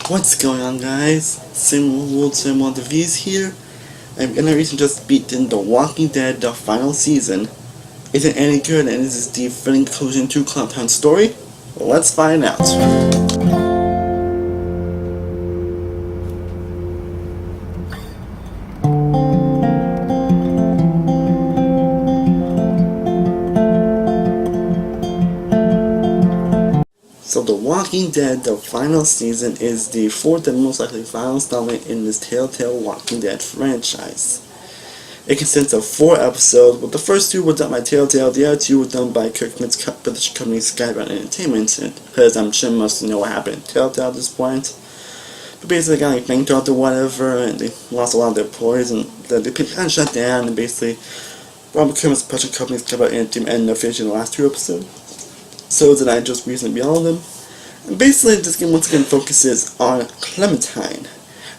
What's going on, guys? Same old reviews here. I'm gonna recently just beaten The Walking Dead, the final season. Is it any good, and is this the fitting conclusion to Clementine's story? Well, let's find out. So The Walking Dead, the final season, is the fourth and most likely final installment in this Telltale Walking Dead franchise. It consists of 4 episodes, but the first 2 were done by Telltale, the other 2 were done by Kirkman's production company Skybound Entertainment, because I'm sure most of you know what happened to Telltale at this point. But basically they got like bankrupt or whatever, and they lost a lot of their employees, and they kind of shut down, and basically Robert Kirkman's production company Skybound Entertainment ended up finishing the last 2 episodes. So did I just recently beyond them. And basically this game once again focuses on Clementine.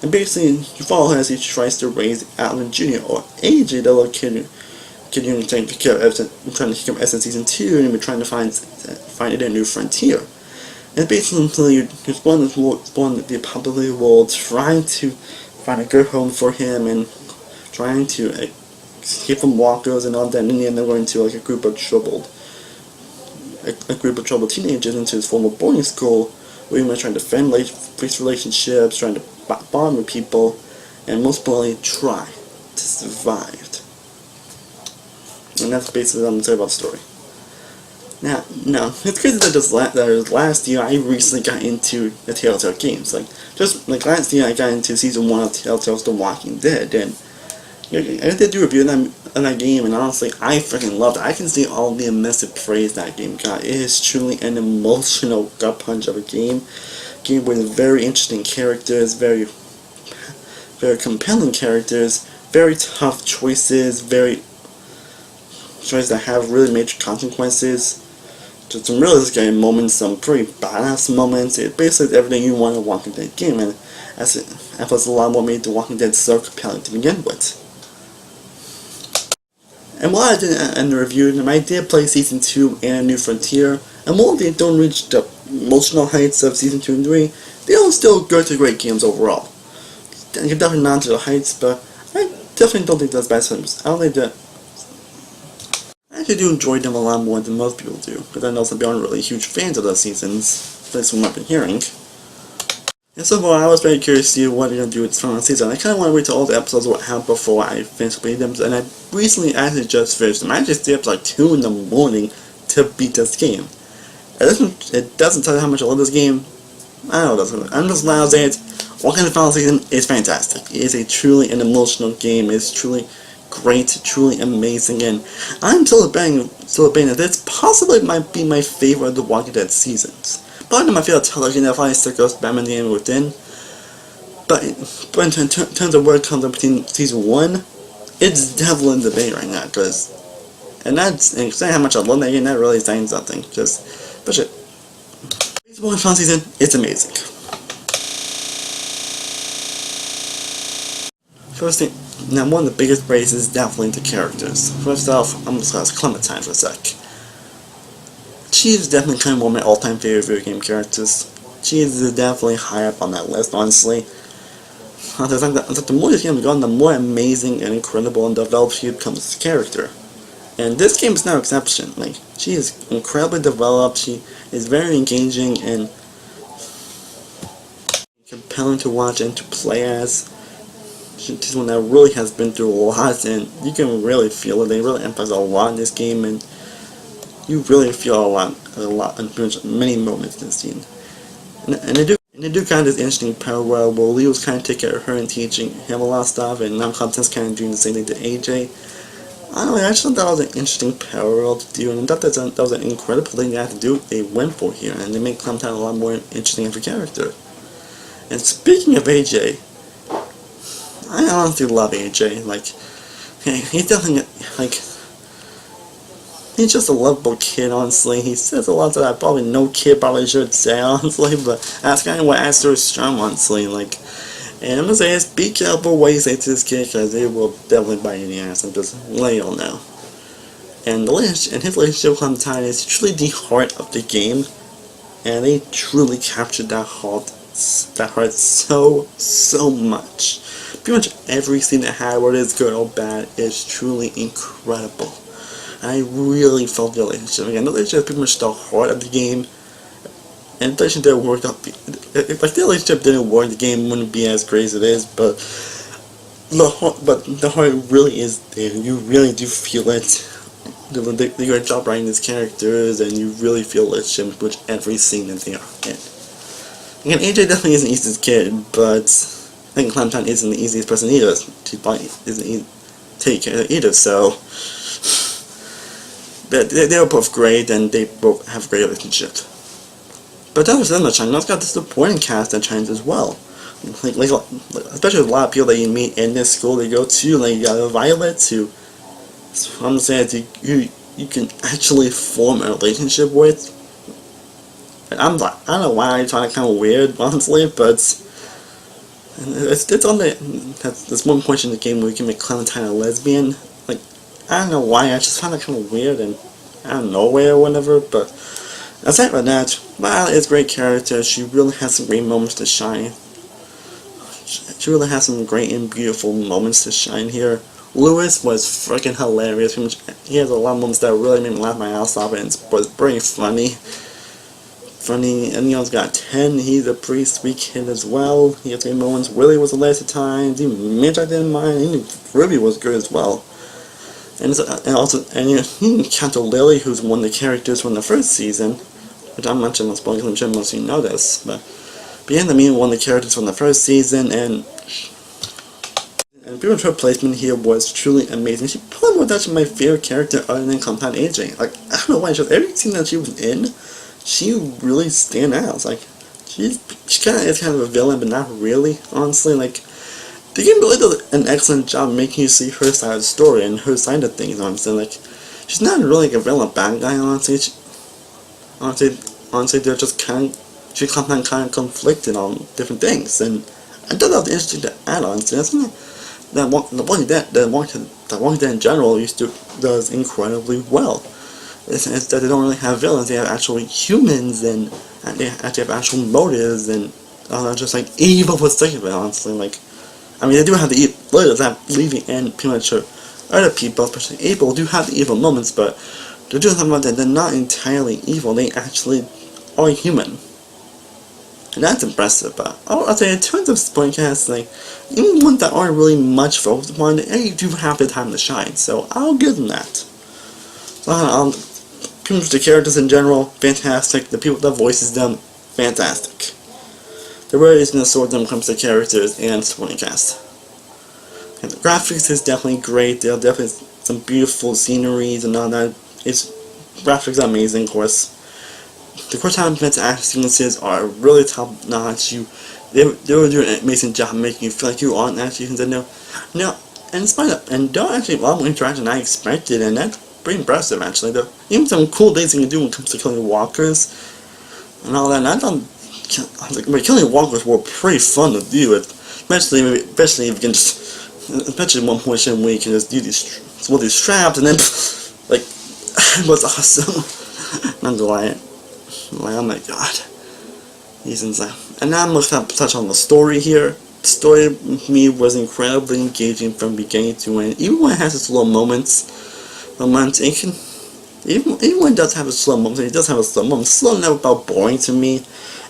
And basically you follow her as he tries to raise Alan Jr. or AJ, the little kid you're trying to pick up S in Season 2, and you're trying to find it a new frontier. And basically until you spawn the populated world, trying to find a good home for him and trying to escape from walkers and all that, and in the end they're going to like a group of troubled teenagers into his former boarding school, where he was trying to defend race relationships, trying to bond with people, and most importantly, try to survive. And that's basically what I'm going to say about the story. Now, it's crazy that last year I recently got into the Telltale games. Just last year I got into Season 1 of Telltale's The Walking Dead, and I did do a review on that game, and honestly, I freaking loved it. I can see all the immense praise that game got. It is truly an emotional gut punch of a game with very interesting characters, very compelling characters, very tough choices, choices that have really major consequences. Just some realistic moments, some pretty badass moments. It basically is everything you want in a Walking Dead game, and plus a lot more made The Walking Dead so compelling to begin with. And while I didn't end the review, I did play Season 2 and A New Frontier, and while they don't reach the emotional heights of Season 2 and 3, they are still good to great games overall. You can definitely not to the heights, but I definitely don't think that's bad films. I actually do enjoy them a lot more than most people do, because I know some people aren't really huge fans of those seasons, at least from what I've been hearing. And so far, I was very curious to see what they're going to do with this final season. I kind of want to wait till all the episodes were out before I finish playing them, and I recently actually just finished them. I just stayed up like 2 in the morning to beat this game. It doesn't tell you how much I love this game. I know it doesn't. I'm just allowed to say it. Walking the final season is fantastic. It is truly an emotional game. It's truly great, truly amazing, and I'm still debating that this possibly might be my favorite of the Walking Dead seasons. Probably my favorite television that probably still goes Batman the Animal Within. But in terms of where it comes up between Season 1, it's definitely in debate right now, and saying how much I love that game, that really is saying something. But shit. Baseball in final season, it's amazing. First thing, now one of the biggest praises is definitely the characters. First off, I'm just going to Clementine for a sec. She is definitely kind of one of my all-time favorite video game characters. She is definitely high up on that list, honestly. The more this game has gone, the more amazing and incredible and developed she becomes as a character. And this game is no exception. She is incredibly developed, she is very engaging and compelling to watch and to play as. She's one that really has been through a lot, and you can really feel it. They really emphasize a lot in this game, and you really feel a lot in many moments in this scene. And they do kind of this interesting parallel where Leo's kind of taking care of her and teaching him a lot of stuff, and now Clementine's kind of doing the same thing to AJ. I don't know, I just thought that was an interesting parallel to do, and I thought that was an incredible thing they had to do. They went for here, and they made Clementine a lot more interesting of a character. And speaking of AJ, I honestly love AJ. He's definitely he's just a lovable kid, honestly. He says a lot that I probably no kid probably should say, honestly, but that's kind of what adds to his charm, honestly. And I'm gonna say this, be careful what you say to this kid, because it will definitely bite you in the ass. I'm just letting you all know. And his relationship with Clementine is truly the heart of the game, and they truly captured that heart hurts so much. Pretty much every scene they had, whether it's good or bad, is truly incredible. And I really felt the relationship. Again, the relationship is pretty much the heart of the game. And the relationship didn't work out. If the relationship didn't work, the game wouldn't be as great as it is. But the heart really is there. You really do feel it. They do a great job writing these characters, and you really feel the relationship with every scene that they are in. Again, AJ definitely isn't the easiest kid, but I think Clementine isn't the easiest person either. She probably isn't easy to take care of either. So they were both great, and they both have a great relationship. But that was them that shine. It's got the supporting cast that shines as well. Like especially with a lot of people that you meet in this school they go to, like you got Violet, who I'm saying you can actually form a relationship with. And I don't know why I find it kind of weird, honestly, but it's on there's one point in the game where you can make Clementine a lesbian. Like, I don't know why, I just find it kind of weird and out of nowhere or whatever, but aside from that, Violet is a great character. She really has some great moments to shine. She really has some great and beautiful moments to shine here. Lewis was freaking hilarious. He has a lot of moments that really made me laugh my ass off, and it was very funny. And you know, he's got 10. He's a pretty sweet kid as well. He has great moments. Willie was a last of times. Even Mitch I didn't mind. Even Ruby was good as well. And you know, you can count to Lily, who's one of the characters from the first season, which I'm not sure spoiling because I'm sure most of you know this, but yeah, I mean, one of the characters from the first season, and pretty much her placement here was truly amazing. She probably was actually my favorite character other than Clementine AJ. Like, I don't know why, just every scene that she was in, she really stand out. It's like, she kind of is kind of a villain, but not really, honestly. Like, the game really does an excellent job making you see her side of the story and her side of things, honestly. Like, she's not really like a villain bad guy, honestly. Honestly, they're just kind of, she kind of conflicted on different things, and I thought that was interesting to add on. So that's something that The Walking Dead in general does incredibly well. It's that they don't really have villains; they have actual humans, and they actually have actual motives, and just like evil for the sake of it. Honestly, like, I mean, they do have the Levy and pretty much other people, especially April, do have the evil moments, but they're doing something about that. They're not entirely evil; they actually are human. And that's impressive, but I'll say in terms of supporting casts, like, even ones that aren't really much focused upon, they do have the time to shine, so I'll give them that. So, pretty much the characters in general, fantastic. The people that voices them, fantastic. There really isn't a sword when it comes to characters and supporting cast. And the graphics is definitely great. There are definitely some beautiful sceneries and all that. Graphics are amazing, of course. The core time events action sequences are really top notch. They were doing an amazing job making you feel like you are in action sequences. And in spite of, and there are actually a lot more interaction than I expected, and that's pretty impressive actually. There even some cool things you can do when it comes to killing walkers and all that. And I thought, like, killing walkers were pretty fun to do, especially if you can just, especially one portion where you can just do these straps, and then like, it was awesome. Not gonna lie. Like, oh my god, he's insane. And now I'm going to touch on the story here. The story with me was incredibly engaging from beginning to end. Even when it has its little moments, it can, even when it does have its slow moments, it does have a slow moment. Slow never felt boring to me,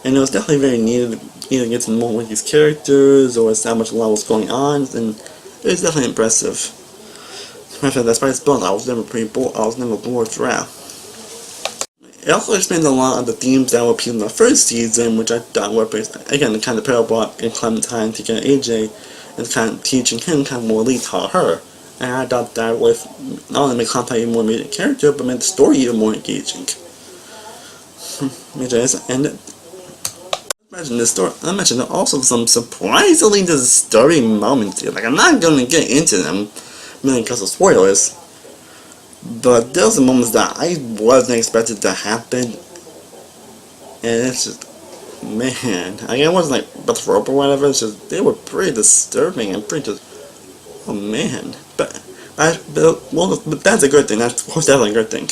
and it was definitely very needed to either get to know with these characters or establish a lot of what's going on, and it was definitely impressive. That's why it's built. I was never bored throughout. It also explains a lot of the themes that were appealing in the first season, which I thought were, again, the kind of parable in Clementine to get AJ, and kind of teaching him kind of more lead taught her. And I thought that would not only make Clementine even more amazing character, but made the story even more engaging. And imagine this story. I mentioned also some surprisingly disturbing moments here. Like, I'm not going to get into them, mainly because of spoilers. But there were some moments that I wasn't expected to happen, and it's just, man, I mean, it wasn't like about to throw up or whatever. It's just, they were pretty disturbing and pretty just, oh man. But that's a good thing. That's definitely a good thing.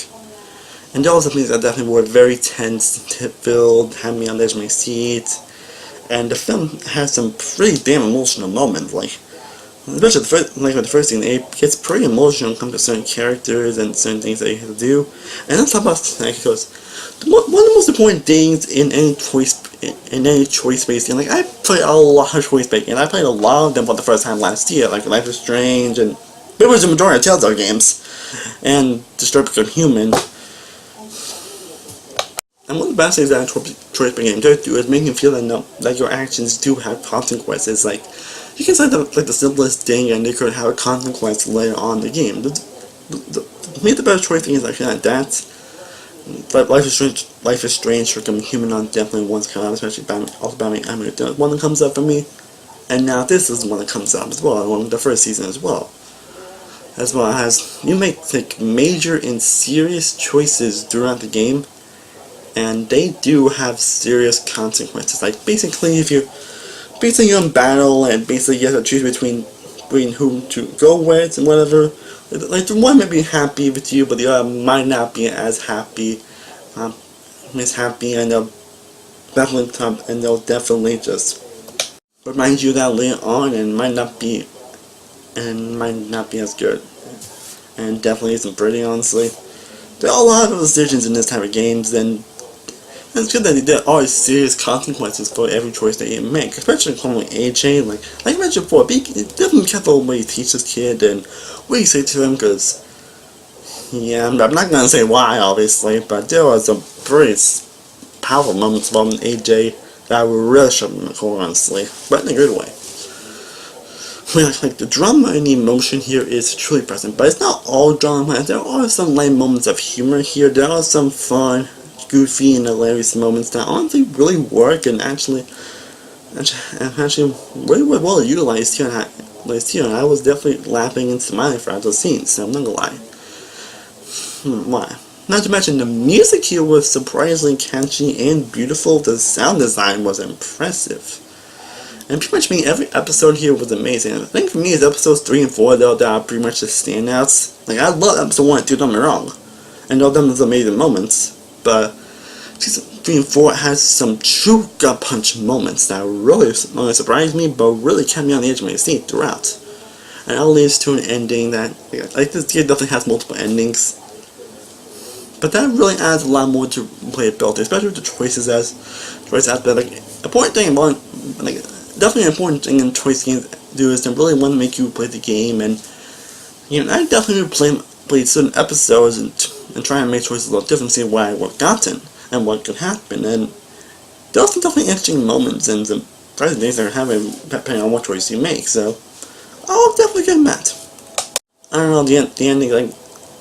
And there were some things that definitely were very tense, filled, had me on the edge of my seat, And the film has some pretty damn emotional moments, like especially with the first scene, it gets pretty emotional when it comes to certain characters and certain things that you have to do. And that's about like because one of the most important things in any choice-based game. Like I played a lot of choice-based games. I played a lot of them for the first time last year, like Life is Strange and pretty much the majority of Telltale games, and Destroy Become Human. And one of the best things that a choice-based game does do is make you feel that your actions do have consequences. Like you can say the simplest thing, and they could have a consequence later on in the game. The best choice thing is like that. But Life is Strange, Become Human on definitely one's come out, especially Batman Animated one that comes up for me. And now this is one that comes up as well, on the first season as well. As well as you make like major and serious choices throughout the game, and they do have serious consequences. Like basically if you're in battle and basically you have to choose between whom to go with and whatever. Like the one may be happy with you, but the other might not be as happy. And they'll definitely just remind you that later on, and might not be as good, and definitely isn't pretty. Honestly, there are a lot of decisions in this type of games, and it's good that there are serious consequences for every choice that you make, especially calling AJ. Like I mentioned before, definitely be careful what you teach this kid and what you say to him, because yeah, I'm not gonna say why obviously, but there are some pretty powerful moments from AJ that I really should record, honestly, but in a good way. Like the drama and the emotion here is truly present, but it's not all drama. There are some light moments of humor here. There are some fun, goofy, and hilarious moments that honestly really work and actually really well utilized here. And I was definitely laughing and smiling throughout those scenes, so I'm not gonna lie. Why? Not to mention the music here was surprisingly catchy and beautiful. The sound design was impressive. And pretty much every episode here was amazing. I think for me, it's episodes 3 and 4 though that are pretty much the standouts. Like I love episode 1 and 2, don't get me wrong, and all of them is amazing moments. But season 3 and 4 has some true gut punch moments that really surprised me, but really kept me on the edge of my seat throughout. And that leads to an ending that, like this game definitely has multiple endings, but that really adds a lot more to playability, especially with the choice aspect. Like important thing about definitely an important thing in choice games do is to really want to make you play the game, and I definitely would play certain episodes and try and make choices a little different, see what I would have gotten and what could happen. And there are some definitely interesting moments and some surprising things that are happening depending on what choice you make. So I'll definitely give them that. I don't know, the ending,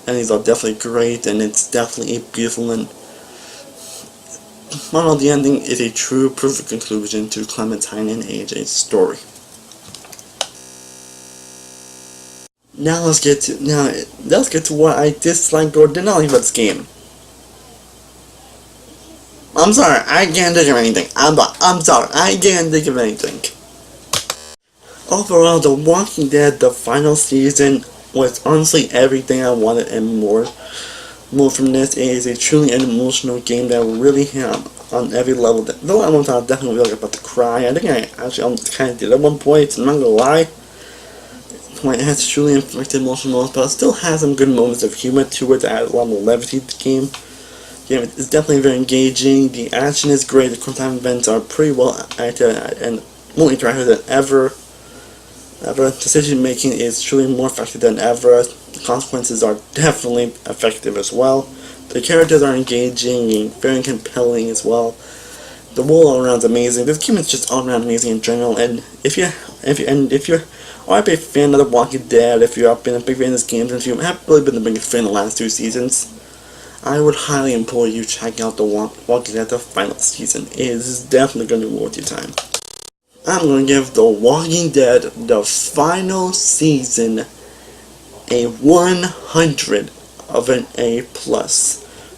endings are definitely great, and it's definitely beautiful, and I don't know, the ending is a true perfect conclusion to Clementine and AJ's story. Now let's get to what I dislike or did not like about this game. I'm sorry, I can't think of anything. I'm sorry, I can't think of anything. Overall, The Walking Dead, the final season, was honestly everything I wanted and more. More from this. It is a truly an emotional game that really hit on every level. Though at one time I definitely really about to cry. I think I actually almost kind of did at one point, I'm not gonna lie. When it has truly inflicted emotional moments, but it still has some good moments of humor to it that add a lot more levity to the game. Yeah, it's definitely very engaging. The action is great. The quick time events are pretty well acted and more interactive than ever. Decision making is truly more effective than ever. The consequences are definitely effective as well. The characters are engaging and very compelling as well. The world all around is amazing. This game is just all around amazing in general. And if you're a big fan of The Walking Dead, if you've been a big fan of this game, and if you haven't really been a big fan of the last 2 seasons, I would highly implore you to check out The Walking Dead, the final season. It is definitely going to be worth your time. I'm going to give The Walking Dead, the final season, a 100 of an A+.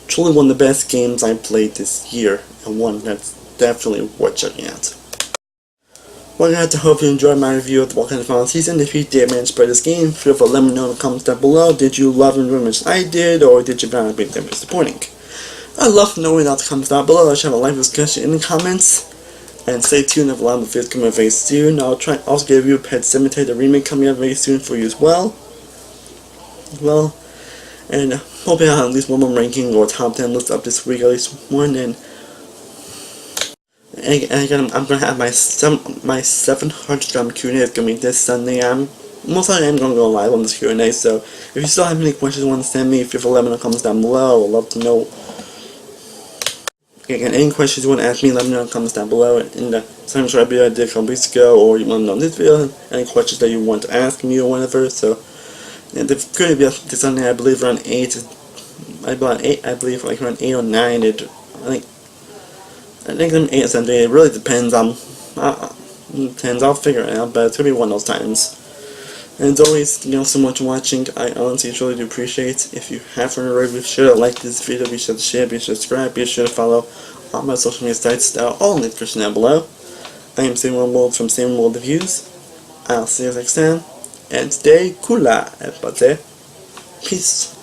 Truly one of the best games I played this year, and one that's definitely worth checking out. Well, I hope you enjoyed my review of The Walking Dead final season. If you did manage to play this game, feel free to let me know in the comments down below. Did you love it as much as I did, or did you find it disappointing? I'd love to know in the comments down below. Let's have a live discussion in the comments. And stay tuned, if a lot of videos coming out very soon. I'll try also give you Pet Cemetery, the remake, coming out very soon for you as well. And hoping I have at least one more ranking or top 10 list up this week, at least one. And again, I'm gonna have my 700 Q&A is gonna be this Sunday. Most likely I'm gonna go live on this Q&A. So if you still have any questions you want to send me, feel free to let me know in the comments down below. I'd love to know. Again, any questions you want to ask me, let me know in the comments down below. In the time short video I did a couple weeks ago, or you want to know in this video, any questions that you want to ask me or whatever. So yeah, the Q&A video this Sunday, I believe around 8. I believe like around 8 or 9. I think I'm 8 or something. It really depends on. I'll figure it out, but it's gonna be one of those times. And as always, thank you all so much for watching. I honestly truly do appreciate it. If you haven't already, be sure to like this video, be sure to share, be sure to subscribe, be sure to follow all my social media sites that are all in the description down below. I am Stardust-one-world from Stardust-one-worldreviews. I'll see you next time, and stay cool, everybody. Peace.